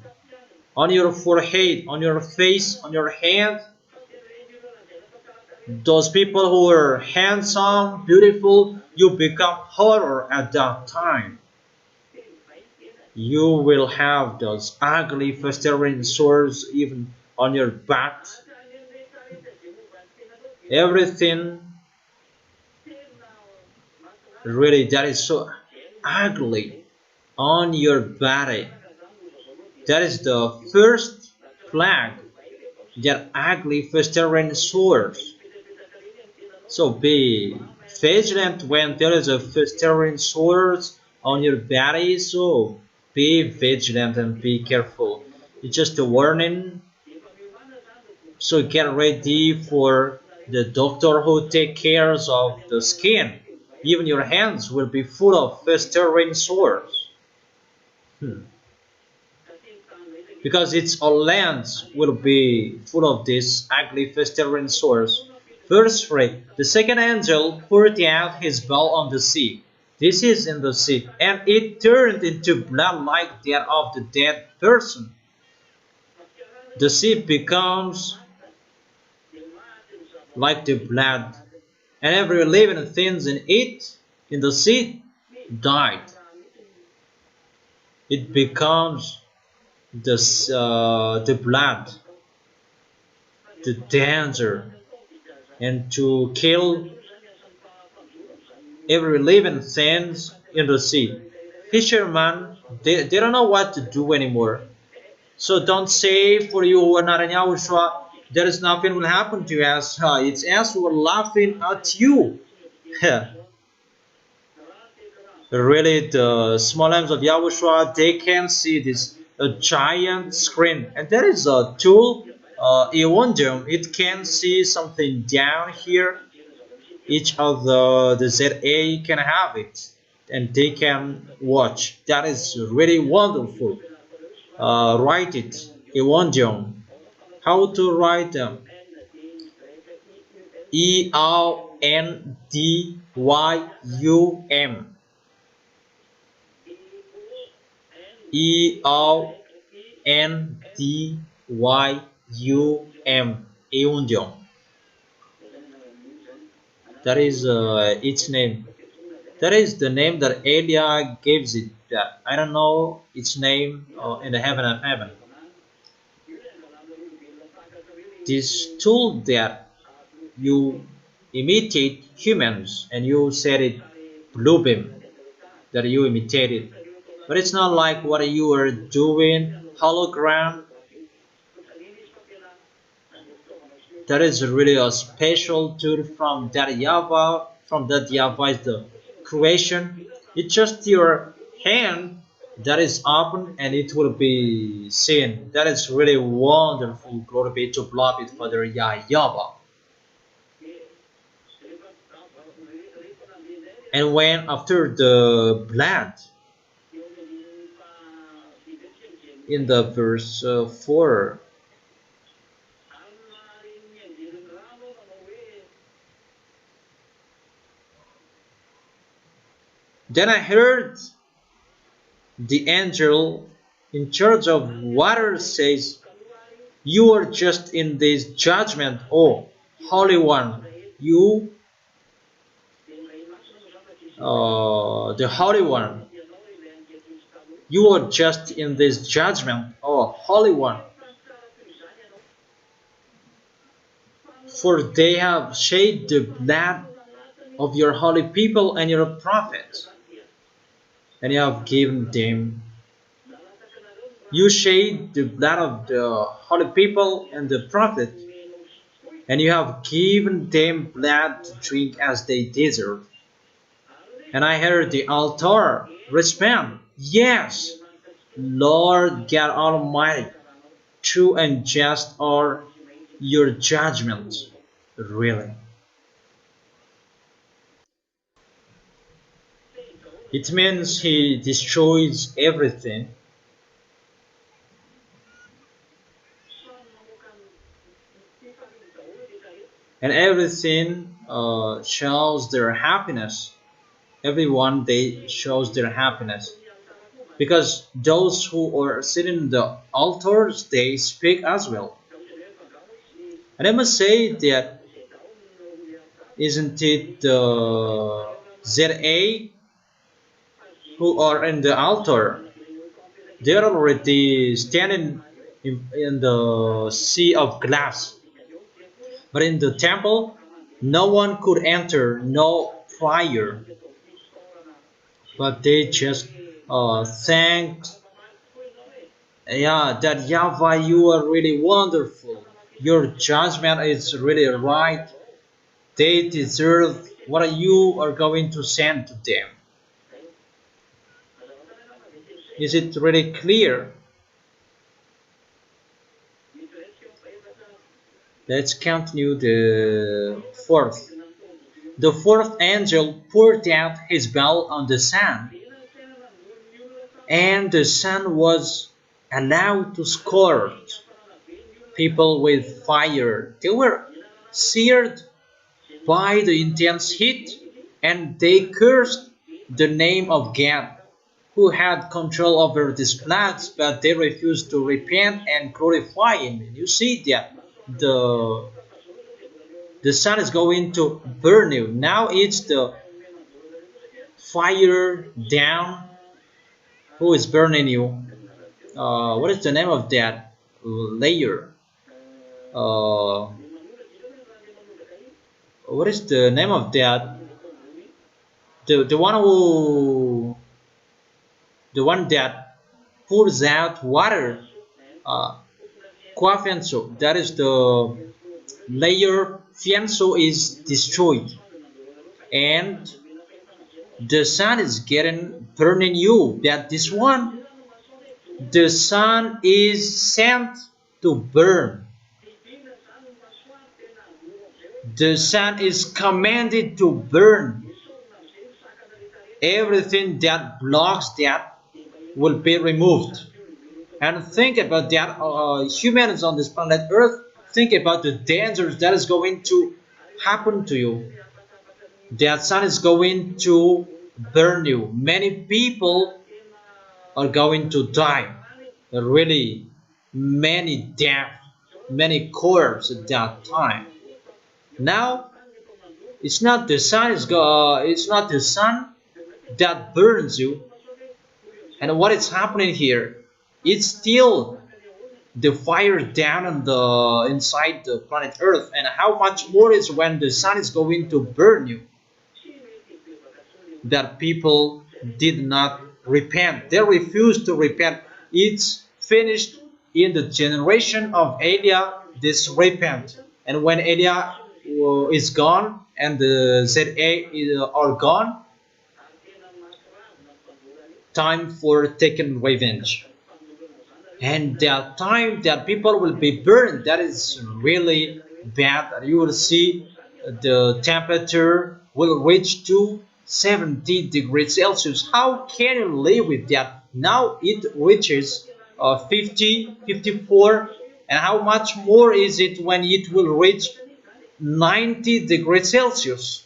[SPEAKER 1] On your forehead, on your face, on your hand. Those people who are handsome, beautiful, you become horror at that time. You will have those ugly festering sores even on your back. Everything really that is so ugly on your body. That is the first plague, that ugly festering sores. So be vigilant when there is a festering sores on your body. So be vigilant and be careful. It's just a warning. So get ready for the doctor who take cares of the skin. Even your hands will be full of festering sores. Because its all lands will be full of this ugly festering sores. Verse 3. The second angel poured out his bowl on the sea. This is in the sea, and it turned into blood like that of the dead person. The sea becomes like the blood, and every living thing in it, in the sea, died. It becomes the blood, the danger, and to kill every living thing in the sea. Fishermen, they don't know what to do anymore. So don't say for you who are not in Yahushua, there is nothing will happen to us. It's us who are laughing at you. Really, the small arms of Yahushua, they can see this a giant screen. And there is a tool, Ewondium. It can see something down here. Each of the ZA can have it, and they can watch. That is really wonderful. Write it, Ewondium. How to write them? Eondyum. Eondyum. Eondyum. That is its name. That is the name that Elia gives it. That I don't know its name in the heaven of heaven. This tool that you imitate humans and you said it blue beam that you imitated, but it's not like what you are doing hologram. That is really a special tool from that YAHVAH. From that YAHVAH is the creation. It's just your hand that is open and it will be seen. That is really wonderful. Glory be to beloved Father YAHVAH. And when after the blood in the verse 4, then I heard the angel in charge of water says, you are just in this judgment, O Holy One. You, the Holy One, you are just in this judgment, O Holy One. For they have shed the blood of your holy people and your prophets, and you have given them. You shed the blood of the holy people and the prophet, and you have given them blood to drink as they deserve. And I heard the altar respond, yes, Lord God Almighty, true and just are your judgments. Really. It means he destroys everything. And everything shows their happiness. Everyone they shows their happiness because those who are sitting in the altars they speak as well. And I must say that isn't it the ZA who are in the altar? They're already standing in the sea of glass. But in the temple, no one could enter, no prior. But they just thanked, yeah, that Yahweh, you are really wonderful. Your judgment is really right. They deserve what you are going to send to them. Is it really clear? Let's continue the fourth. The fourth angel poured out his bell on the sun, and the sun was allowed to scorch people with fire. They were seared by the intense heat, and they cursed the name of God, who had control over these planets, but they refused to repent and glorify Him. You see that the sun is going to burn you. Now it's the fire down who is burning you. What is the name of that layer? Uh, what is the name of that? The one who the one that pours out water. Quafianso. That is the layer. Fianso is destroyed, and the sun is getting burning you. That this one, the sun is sent to burn. The sun is commanded to burn. Everything that blocks that will be removed. And think about that, humans on this planet Earth, think about the dangers that is going to happen to you. That sun is going to burn you. Many people are going to die. Really, many death, many corpses at that time. Now, it's not the sun. It's not the sun that burns you. And what is happening here? It's still the fire down on the inside the planet Earth. And how much more is when the sun is going to burn you? That people did not repent. They refused to repent. It's finished in the generation of Eliah, this repent. And when Eliah is gone and the ZA are gone, time for taking revenge. And that time that people will be burned, that is really bad. You will see the temperature will reach to 70 degrees Celsius. How can you live with that? Now it reaches 50, 54, and how much more is it when it will reach 90 degrees Celsius?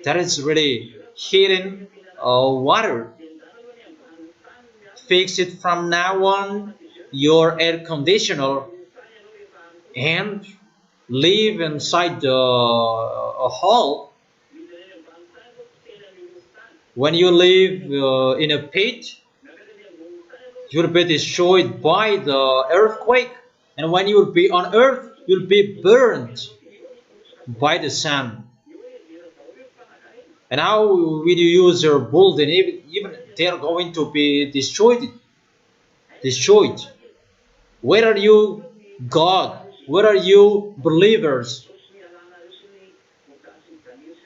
[SPEAKER 1] That is really heating water. Fix it from now on your air conditioner and live inside the hall. When you live in a pit, you'll be destroyed by the earthquake, and when you'll be on earth, you'll be burned by the sun. And how will you use your building? Even they're going to be destroyed. Destroyed. Where are you, God? Where are you, believers?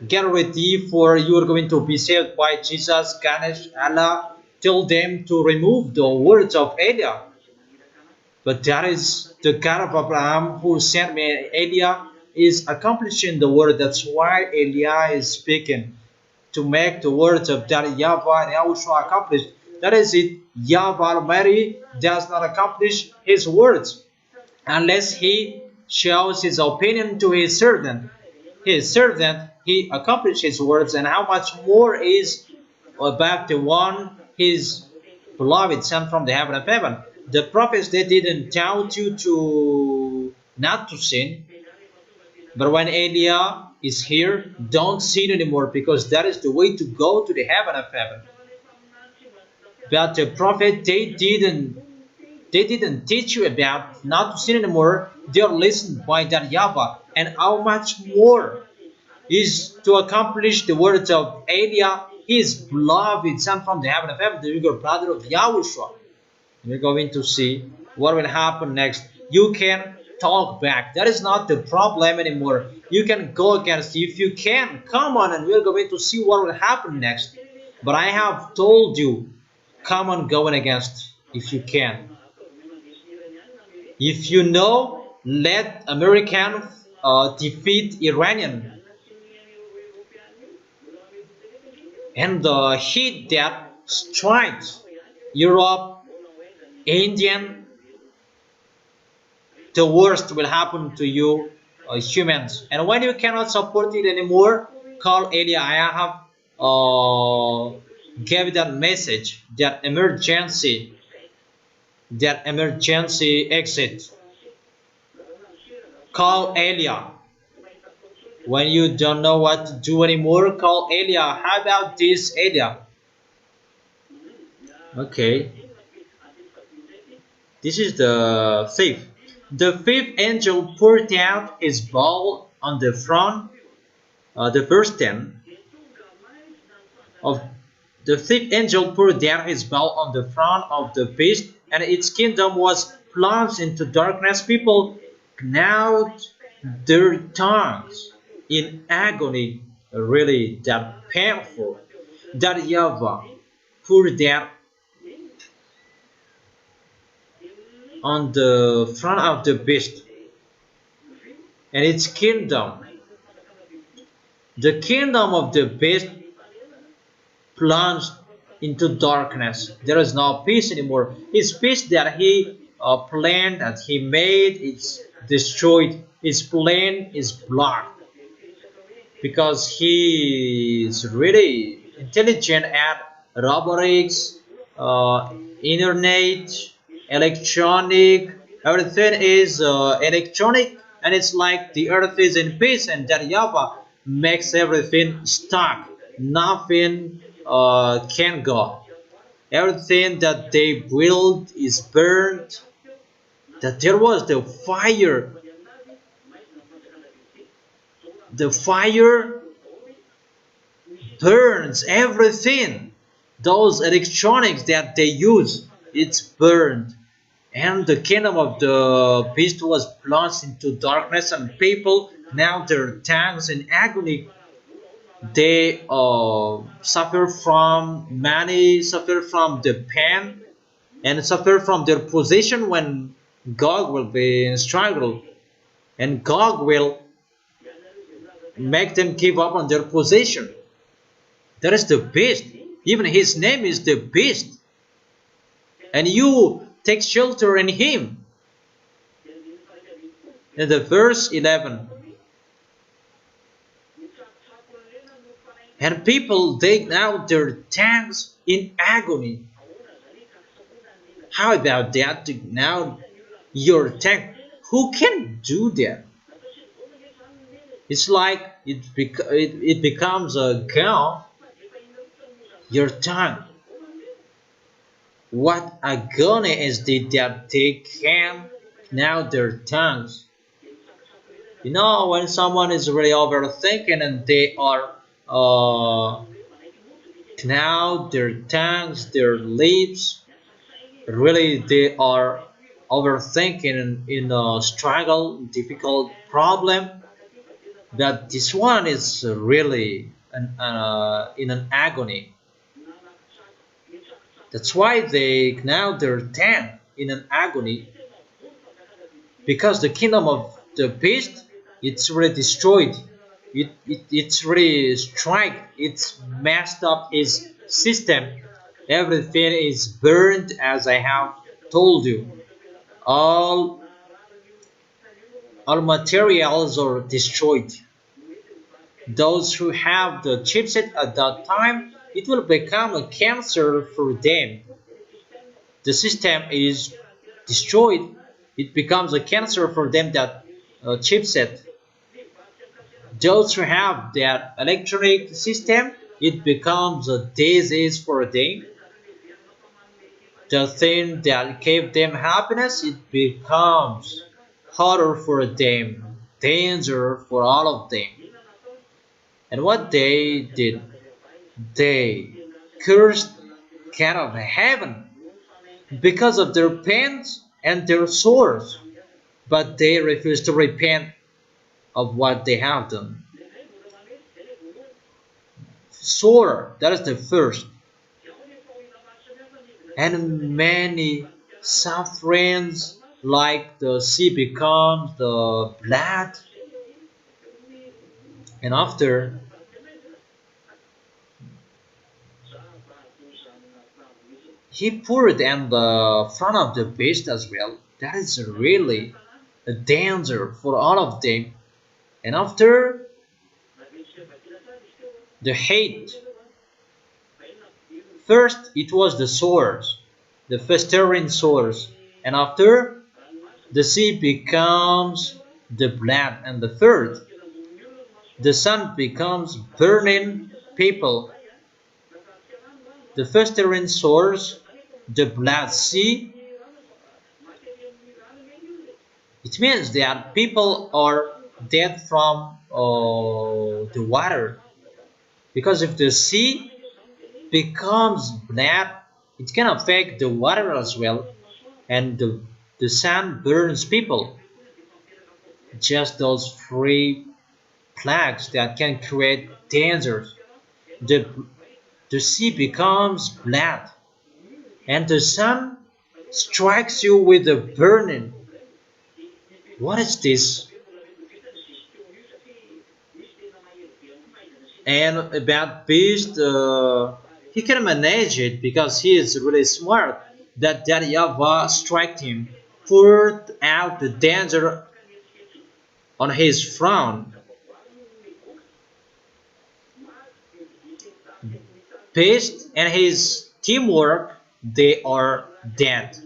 [SPEAKER 1] Get ready, for you are going to be saved by Jesus, Ganesh, Allah. Tell them to remove the words of Eliah. But that is the God of Abraham who sent me. Eliah is accomplishing the word. That's why Eliah is speaking, to make the words of that YAHVAH and YAHOSHUAH accomplished. That is it. YAHVAH Almighty does not accomplish His words unless He shows His opinion to His servant. his servant, he accomplished his words, and how much more is about the one his beloved Son from the heaven of heaven. The prophets, they didn't tell you to not to sin, but when Elijah is here, don't sin anymore, because that is the way to go to the heaven of heaven. But the prophet, they didn't teach you about not to sin anymore. They are listened by that YAHVAH, and how much more is to accomplish the words of Elijah, his beloved Son from the heaven of heaven, the younger brother of YAHOSHUA. We're going to see what will happen next. You can talk back. That is not the problem anymore. You can go against. If you can, come on, and we're going to see what will happen next. But I have told you, come on, going against if you can. If you know, let American defeat Iranian, and the heat that strikes Europe, Indian, the worst will happen to you humans. And when you cannot support it anymore, call Elijah. I have gave that message, that emergency exit. Call Elijah. When you don't know what to do anymore, call Elijah. How about this, Elijah? Okay. This is the fifth. The fifth angel poured out his bowl on the front, the verse 10 of the fifth angel poured out his bowl on the front of the beast, and its kingdom was plunged into darkness. People gnawed their tongues in agony, really that painful. That YAHVAH poured out on the front of the beast and its kingdom. The kingdom of the beast plunged into darkness. There is no peace anymore. His peace that he planned, that he made, it's destroyed. His plan is blocked, because he is really intelligent at robotics, internet, electronic. Everything is electronic, and it's like the earth is in peace, and that YAHVAH makes everything stuck. Nothing can go. Everything that they build is burned. That there was the fire. The fire burns everything. Those electronics that they use, it's burned. And the kingdom of the beast was plunged into darkness, and people now their tongues in agony. They suffer from, many suffer from the pain, and suffer from their position when God will be in struggle, and God will make them give up on their position. That is the beast. Even his name is the beast, and you take shelter in him. In the verse 11, and people dig out their tongues in agony. How about that? Now your tongue. Who can do that? It's like it becomes a gun. Your tongue. What agony is it that they can now their tongues? You know, when someone is really overthinking and they are now their tongues, their lips, really they are overthinking in a struggle, difficult problem. That this one is really in an agony. That's why they now their tongue in an agony, because the kingdom of the beast, it's really destroyed. It's really strike. It's messed up his system. Everything is burned, as I have told you. All materials are destroyed. Those who have the chipset at that time, it will become a cancer for them. The system is destroyed, it becomes a cancer for them, that chipset. Those who have that electronic system, it becomes a disease for them. The thing that gave them happiness, it becomes harder for them, danger for all of them. And what they did, they cursed God of heaven because of their pains and their sores, but they refused to repent of what they have done. Sore, that is the first. And many sufferings, like the sea becomes the blood, and after he poured in the front of the beast as well. That is really a danger for all of them. And after the hate, first it was the sores, the festering sores, and after the sea becomes the blood, and the third, the sun becomes burning people, the festering sores, the blood sea. It means that people are dead from the water, because if the sea becomes blood, it can affect the water as well, and the sun burns people. Just those three plagues that can create dangers. The, the sea becomes blood, and the sun strikes you with a burning. What is this? And about beast, he can manage it because he is really smart. That YAHVAH struck him, poured out the danger on his front. Beast and his teamwork, they are dead.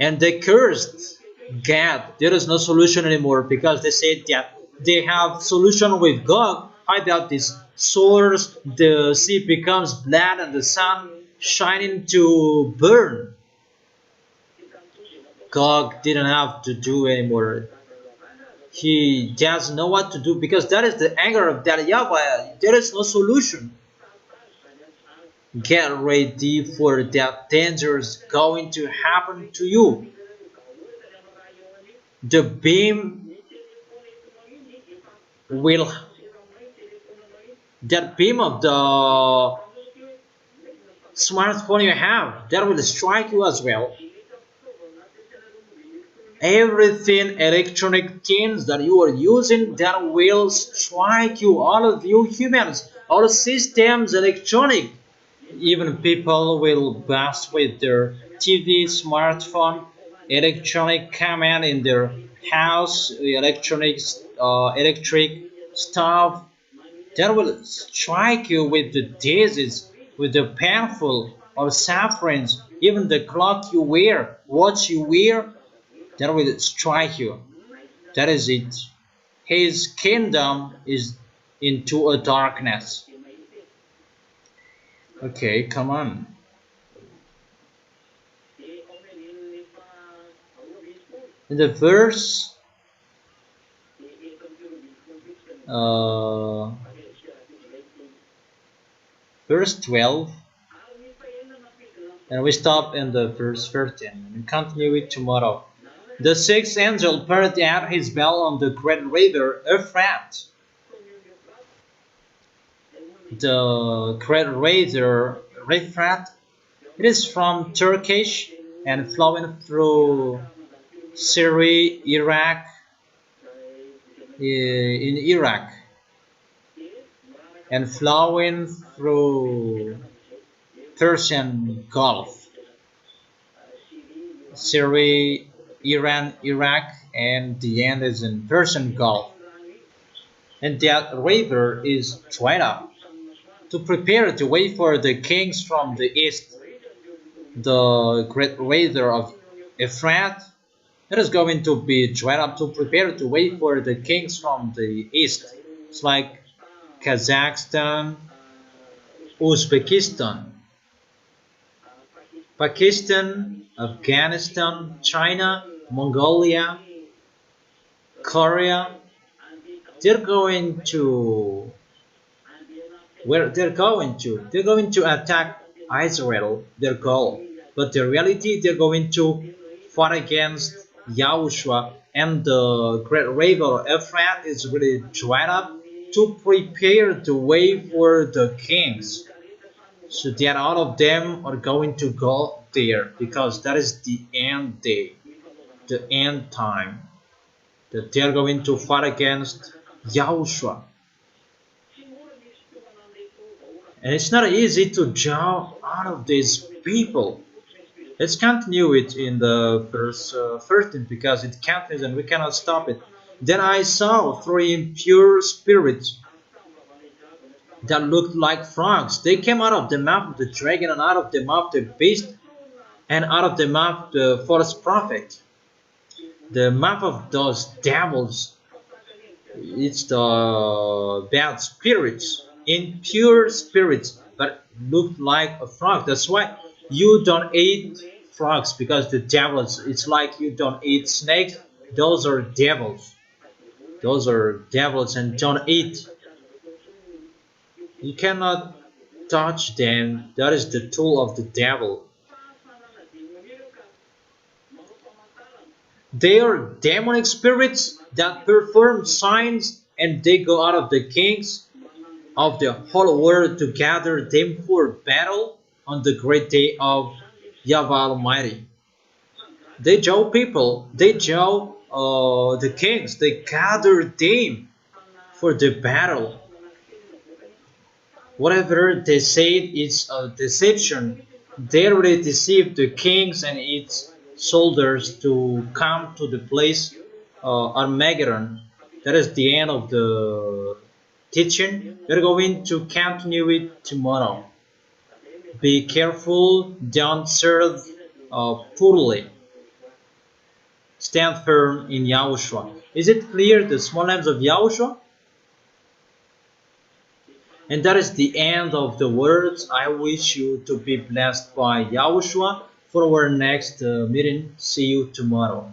[SPEAKER 1] And they cursed God. There is no solution anymore, because they said that they have solution with God. How about this source? The sea becomes blood and the sun shining to burn. God didn't have to do anymore. He doesn't know what to do, because that is the anger of that YAHVAH. There is no solution. Get ready for that danger is going to happen to you. The beam will, that beam of the smartphone you have, that will strike you as well. Everything electronic things that you are using, that will strike you. All of you humans, all systems electronic. Even people will burst with their TV, smartphone, electronic command in their house, electric stuff. That will strike you with the disease, with the painful or sufferings. Even the clock you wear, watch you wear, that will strike you. That is it. His kingdom is into a darkness. Okay, come on. In the verse verse 12, and we stop in the verse 13 and continue it tomorrow. The sixth angel poured out his bell on the great river Euphrates. The great river Euphrates, it is from Turkish and flowing through Syria, Iraq, in Iraq, and flowing through Persian Gulf, Syria, Iran, Iraq, and the end is in Persian Gulf. and that river is dried up to prepare the way for the kings from the east. The great river of Euphrates, it is going to be dried up to prepare the way for the kings from the east. It's like Kazakhstan, Uzbekistan, Pakistan, Afghanistan, China, Mongolia, Korea. They're going to where they're going to attack Israel, their goal. But the reality, they're going to fight against Yahushua, and the great river Euphrates is really dried up to prepare the way for the kings. So that all of them are going to go there because that is the end day, the end time. That they are going to fight against Yahushua. And it's not easy to draw out of these people. Let's continue it in the verse 13 because it continues and we cannot stop it. Then I saw three impure spirits that looked like frogs. They came out of the mouth of the dragon and out of the mouth of the beast and out of the mouth of the false prophet. The mouth of those devils, it's the bad spirits, impure spirits, but look like a frog. That's why you don't eat frogs, because the devils, it's like you don't eat snakes. Those are devils. Those are devils and don't eat. You cannot touch them. That is the tool of the devil. They are demonic spirits that perform signs, and they go out of the kings of the whole world to gather them for battle on the great day of YAHVAH Almighty. They draw people, they draw the kings, they gather them for the battle. Whatever they said is a deception. They already deceived the kings and its soldiers to come to the place Armageddon. That is the end of the teaching. We're going to continue it tomorrow. Be careful, don't serve poorly. Stand firm in Yahushua. Is it clear, the small names of Yahushua? And that is the end of the words. I wish you to be blessed by Yahushua. For our next meeting, see you tomorrow.